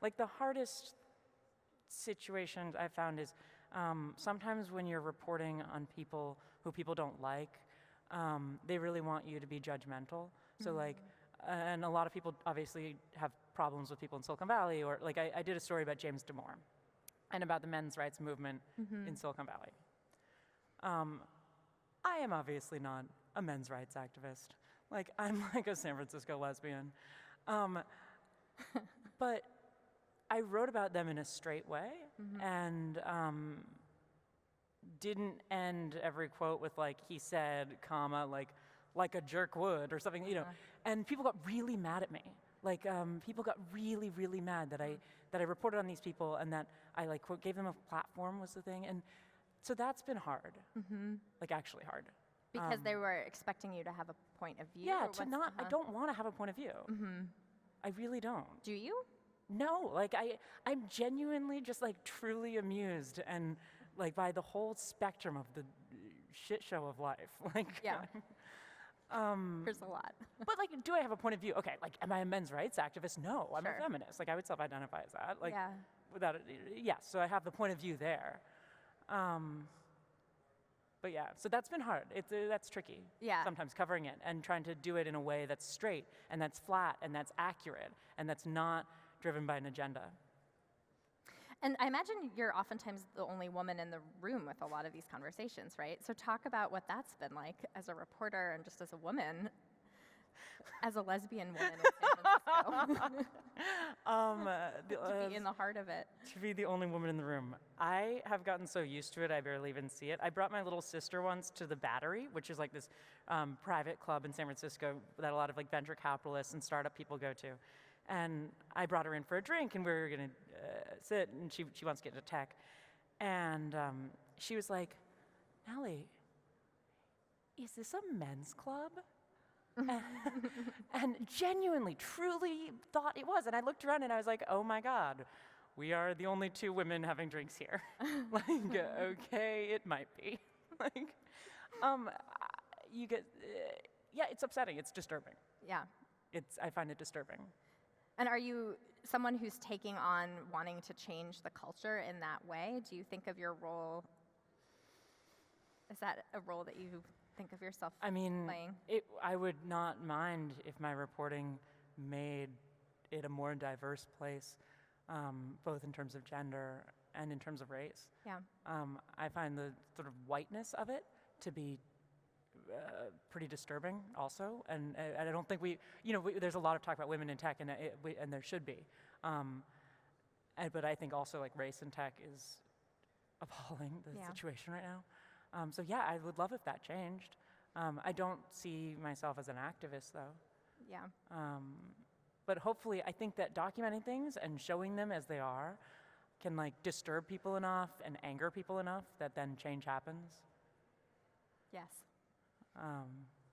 Like the hardest situations I've found is sometimes when you're reporting on people who people don't like, they really want you to be judgmental. So like, and a lot of people obviously have problems with people in Silicon Valley, or like I did a story about James Damore and about the men's rights movement in Silicon Valley. I am obviously not a men's rights activist. Like, I'm like a San Francisco lesbian. But I wrote about them in a straight way and didn't end every quote with like, he said, comma, like a jerk would or something, you know. And people got really mad at me. Like, people got really, really mad that I reported on these people and that I like quote, gave them a platform was the thing. And so that's been hard, like actually hard. Because they were expecting you to have a point of view? Yeah, I don't want to have a point of view. I really don't. Do you? No, like I'm genuinely just like truly amused and like by the whole spectrum of the shit show of life. Like, yeah. There's a lot. But like, do I have a point of view? Okay, like, am I a men's rights activist? No, I'm Sure. a feminist. Like, I would self-identify as that. Like, Yeah. without it, yeah. So I have the point of view there. But yeah, so that's been hard. That's tricky. Yeah. Sometimes covering it and trying to do it in a way that's straight and that's flat and that's accurate and that's not driven by an agenda. And I imagine you're oftentimes the only woman in the room with a lot of these conversations, right? So talk about what that's been like as a reporter and just as a woman, as a lesbian woman in San Francisco. To be in the heart of it. To be the only woman in the room. I have gotten so used to it, I barely even see it. I brought my little sister once to the Battery, which is like this private club in San Francisco that a lot of like venture capitalists and startup people go to. And I brought her in for a drink, and we were going to sit, and she wants to get into tech. And she was like, Nellie, is this a men's club? And genuinely, truly thought it was. And I looked around, and I was like, oh, my God, we are the only two women having drinks here. Like, okay, it might be. Like, you get, yeah, it's upsetting. It's disturbing. Yeah. I find it disturbing. And are you someone who's taking on wanting to change the culture in that way? Do you think of your role, is that a role that you think of yourself playing? I would not mind if my reporting made it a more diverse place, both in terms of gender and in terms of race. Yeah. I find the sort of whiteness of it to be pretty disturbing also, and I don't think there's a lot of talk about women in tech, and there should be, but I think also like race in tech is appalling, the situation right now. So yeah, I would love if that changed. I don't see myself as an activist though. Yeah. But hopefully, I think that documenting things and showing them as they are can like disturb people enough and anger people enough that then change happens. Yes.